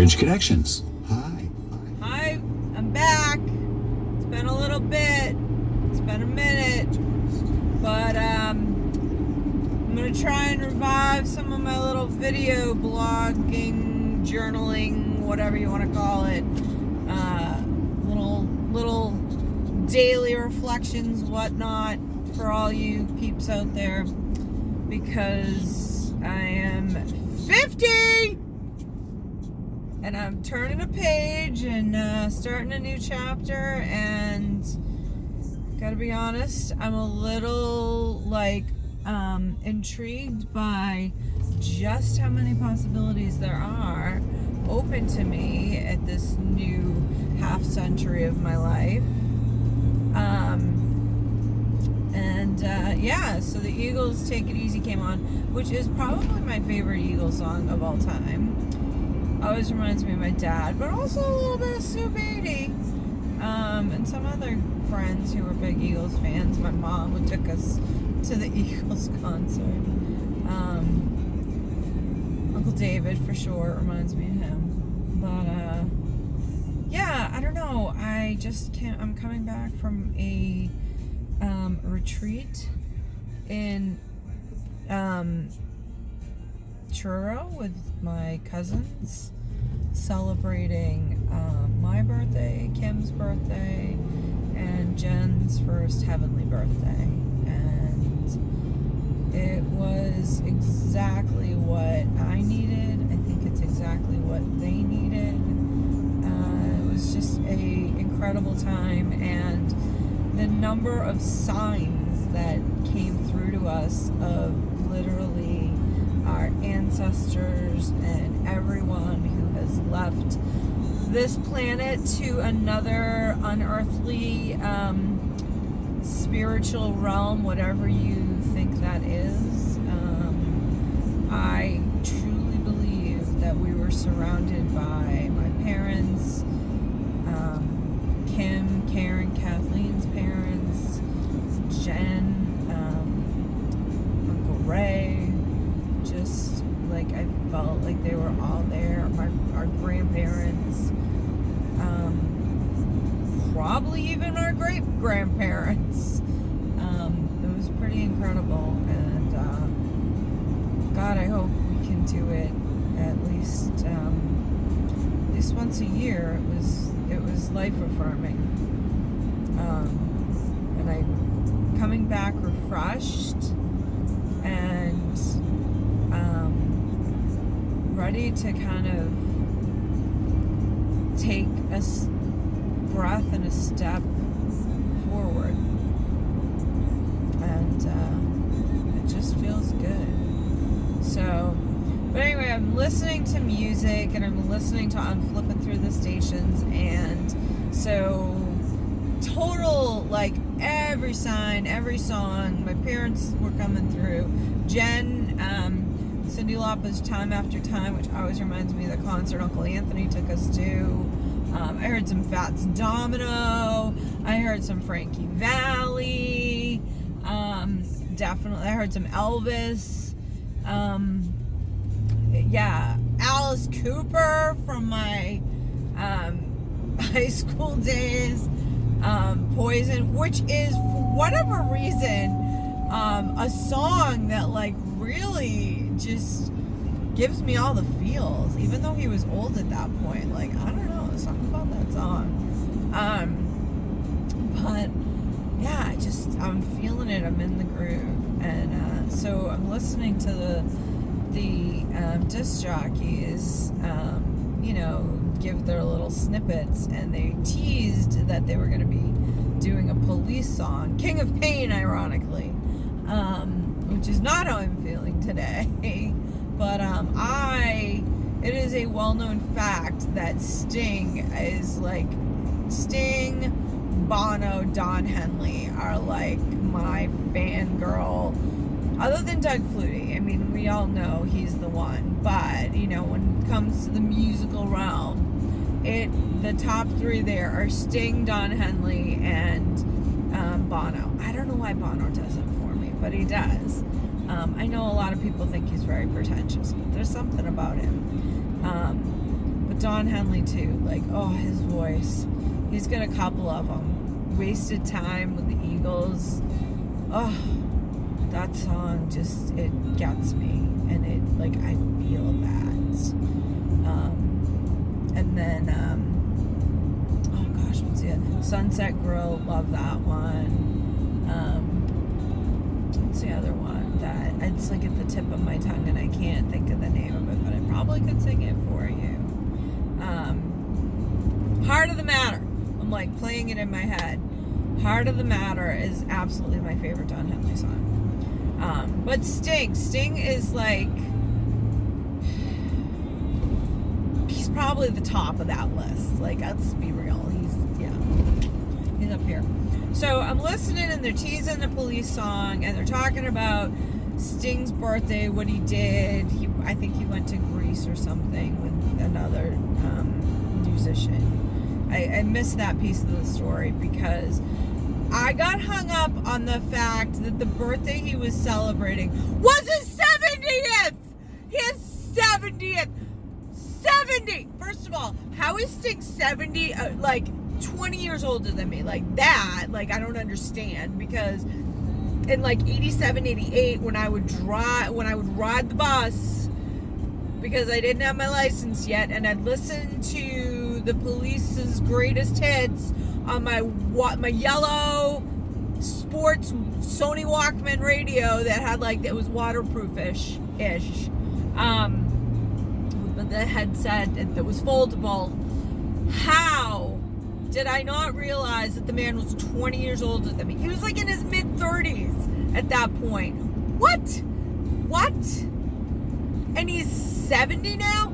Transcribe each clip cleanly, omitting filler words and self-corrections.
Bridge Connections. Hi. Hi, I'm back. It's been a little bit. It's been a minute. But I'm going to try and revive some of my little video blogging, journaling, whatever you want to call it. Little daily reflections, whatnot, for all you peeps out there. Because I am 50! And I'm turning a page and starting a new chapter, and gotta be honest, I'm a little intrigued by just how many possibilities there are open to me at this new half century of my life. So the Eagles' Take It Easy came on, which is probably my favorite Eagles song of all time. Always reminds me of my dad, but also a little bit of Sue Beatty, and some other friends who were big Eagles fans. My mom who took us to the Eagles concert. Uncle David, for sure, reminds me of him. But I don't know. I just can't. I'm coming back from a retreat in Truro with my cousins, celebrating my birthday, Kim's birthday, and Jen's first heavenly birthday. And it was exactly what I needed. I think it's exactly what they needed. It was just a incredible time, and the number of signs that came through to us of literally our ancestors and everyone who has left this planet to another unearthly spiritual realm, whatever you think that is. I truly believe that we were surrounded by my parents, Kim, Karen, Kathleen's parents, Jen, Uncle Ray. Just like I felt like they were all there. Our grandparents, probably even our great grandparents. It was pretty incredible, and God, I hope we can do it at least once a year. It was life affirming, and I'm coming back refreshed and ready to kind of take a breath and a step forward, and it just feels good. So, but anyway, I'm listening to music, and I'm flipping through the stations, and so total, like, every sign, every song, my parents were coming through. Jen, Cyndi Lauper's Time After Time, which always reminds me of the concert Uncle Anthony took us to. I heard some Fats Domino. I heard some Frankie Valli. Definitely, I heard some Elvis. Alice Cooper from my high school days. Poison, which is, for whatever reason, a song that really just gives me all the feels, even though he was old at that point. I don't know, there's something about that song. But yeah, I'm feeling it. I'm in the groove, and so I'm listening to the disc jockeys, give their little snippets, and they teased that they were going to be doing a Police song, King of Pain, ironically, which is not how I'm feeling today. But it is a well-known fact that Sting, Bono, Don Henley are my fangirl. Other than Doug Flutie, I mean, we all know he's the one. But when it comes to the musical realm, the top three there are Sting, Don Henley, and Bono. I don't know why Bono does it for me, but he does. I know a lot of people think he's very pretentious, but there's something about him. But Don Henley too. Like, oh, his voice. He's got a couple of them. Wasted Time with the Eagles. Oh, that song just, it gets me. And it, like, I feel that. And then, oh gosh, what's the other? Sunset Grill, love that one. What's the other one that it's like at the tip of my tongue and I can't think of the name of it, but I probably could sing it for you. Heart of the Matter. I'm like playing it in my head. Heart of the Matter is absolutely my favorite Don Henley song. But Sting is like, he's probably the top of that list. Like, let's be real. He's up here. So I'm listening and they're teasing the Police song and they're talking about Sting's birthday, what he did. I think he went to Greece or something with another musician. I missed that piece of the story because I got hung up on the fact that the birthday he was celebrating was his 70th! His 70th! 70! First of all, how is Sting 70? Like, 20 years older than me. Like, that, like, I don't understand. Because in, like, 87, 88, when I would ride the bus, because I didn't have my license yet, and I'd listen to the Police's greatest hits on my yellow sports Sony Walkman radio that had, like, that was waterproof-ish. With the headset that was foldable. How did I not realize that the man was 20 years older than me? He was, like, in his mid-30s at that point. What? And he's 70 now?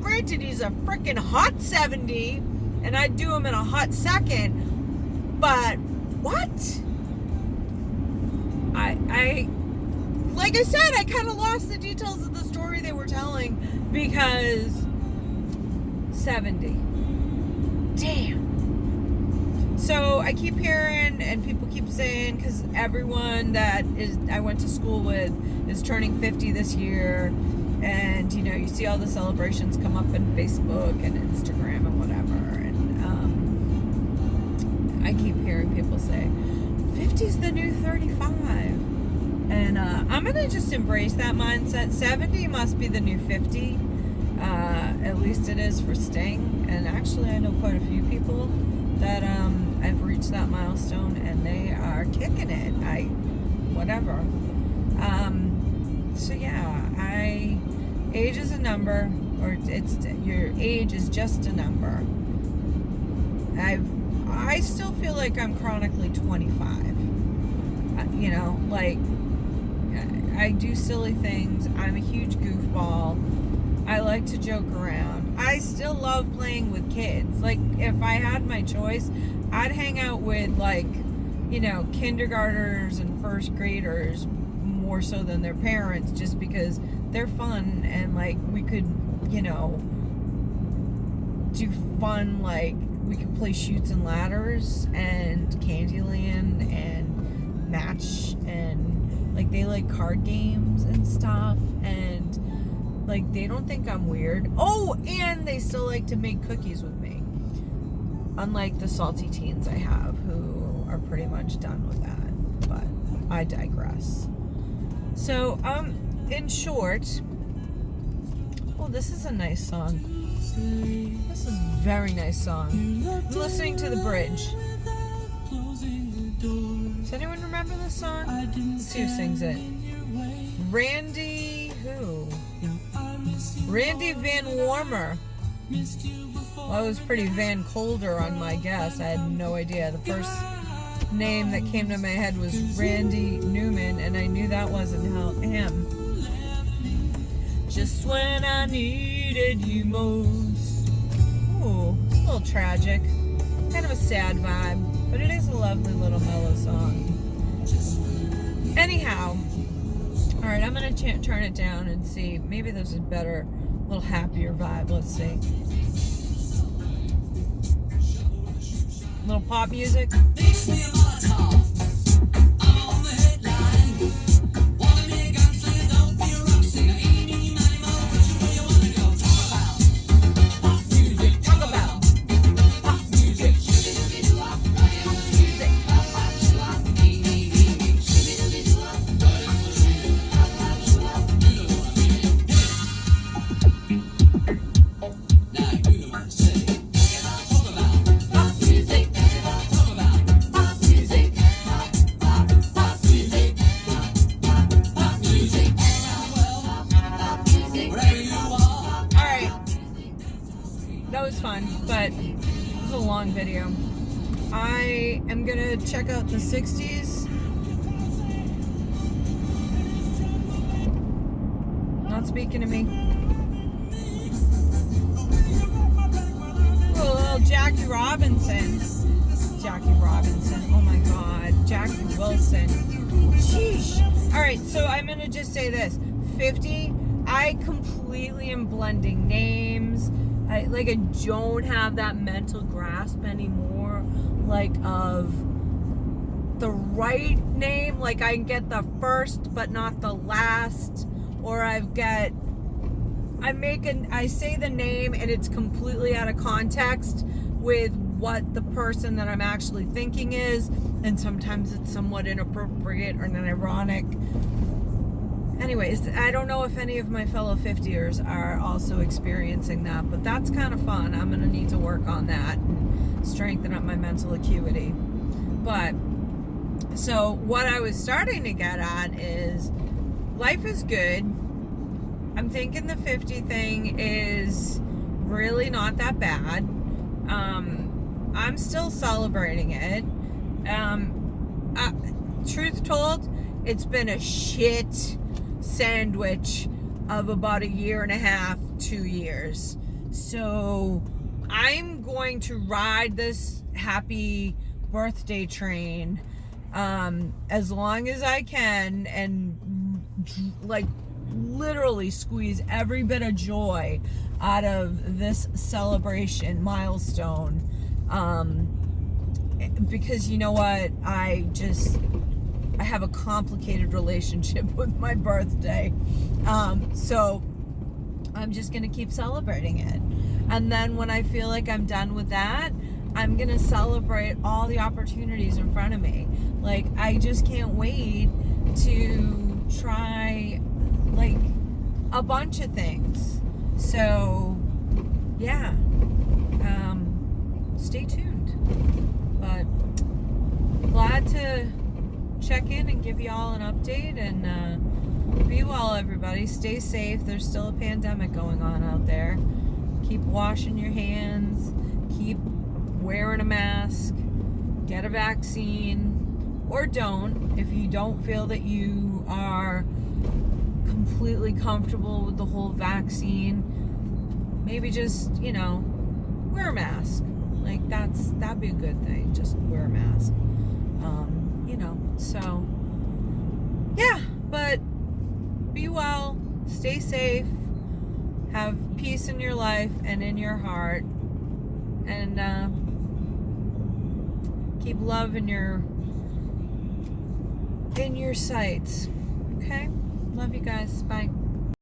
Granted, he's a freaking hot 70, and I'd do him in a hot second, but what? I like I said, I kind of lost the details of the story they were telling because 70. Damn. So I keep hearing and people keep saying, because everyone that I went to school with is turning 50 this year. And, you know, you see all the celebrations come up in Facebook and Instagram and whatever. And I keep hearing people say, 50's the new 35. And I'm going to just embrace that mindset. 70 must be the new 50. At least it is for Sting. And actually, I know quite a few people that I've reached that milestone and they are kicking it. Whatever. So yeah, age is a number, or your age is just a number. I still feel like I'm chronically 25. You know, like, I do silly things. I'm a huge goofball. I like to joke around. I still love playing with kids. Like, if I had my choice, I'd hang out with, like, you know, kindergartners and first graders more so than their parents, just because they're fun and, like, we could, you know, do fun, like, we could play Chutes and Ladders and Candyland and Match, and, like, they like card games and stuff, and, like, they don't think I'm weird. Oh, and they still like to make cookies with me, unlike the salty teens I have, who are pretty much done with that. But I digress. So, in short, oh, this is a nice song. This is a very nice song. I'm listening to the bridge. Does anyone remember this song? Let's see who sings it. Randy Van Warmer. Well, it was pretty Van Colder on my guess. I had no idea. The first name that came to my head was Randy Newman, and I knew that wasn't him. Just when I needed you most. Ooh, a little tragic. Kind of a sad vibe, but it is a lovely little mellow song. Anyhow, alright, I'm going to turn it down and see. Maybe there's a better, little happier vibe. Let's see. Little pop music. was fun, but it was a long video. I am gonna check out the 60s. Not speaking to me. Oh, little Jackie Robinson. Oh my God, Jackie Wilson. Sheesh. All right, so I'm gonna just say this: 50. I completely am blending names. I don't have that mental grasp anymore, like of the right name. Like I get the first but not the last, or I say the name and it's completely out of context with what the person that I'm actually thinking is, and sometimes it's somewhat inappropriate or ironic. Anyways, I don't know if any of my fellow 50ers are also experiencing that, but that's kind of fun. I'm going to need to work on that and strengthen up my mental acuity. But, so what I was starting to get at is life is good. I'm thinking the 50 thing is really not that bad. I'm still celebrating it. Truth told, it's been a shit sandwich of about 1.5 years, 2 years. So I'm going to ride this happy birthday train as long as I can, and like literally squeeze every bit of joy out of this celebration milestone, because you know what, I have a complicated relationship with my birthday. So I'm just going to keep celebrating it. And then when I feel like I'm done with that, I'm going to celebrate all the opportunities in front of me. Like, I just can't wait to try, like, a bunch of things. So, yeah. Stay tuned. But glad to check in and give you all an update, and be well, everybody. Stay safe. There's still a pandemic going on out there. Keep washing your hands, keep wearing a mask, get a vaccine, or don't. If you don't feel that you are completely comfortable with the whole vaccine, maybe just, wear a mask. Like, that'd be a good thing. Just wear a mask. So, yeah, but be well, stay safe, have peace in your life and in your heart, and keep love in your sights. Okay? Love you guys. Bye.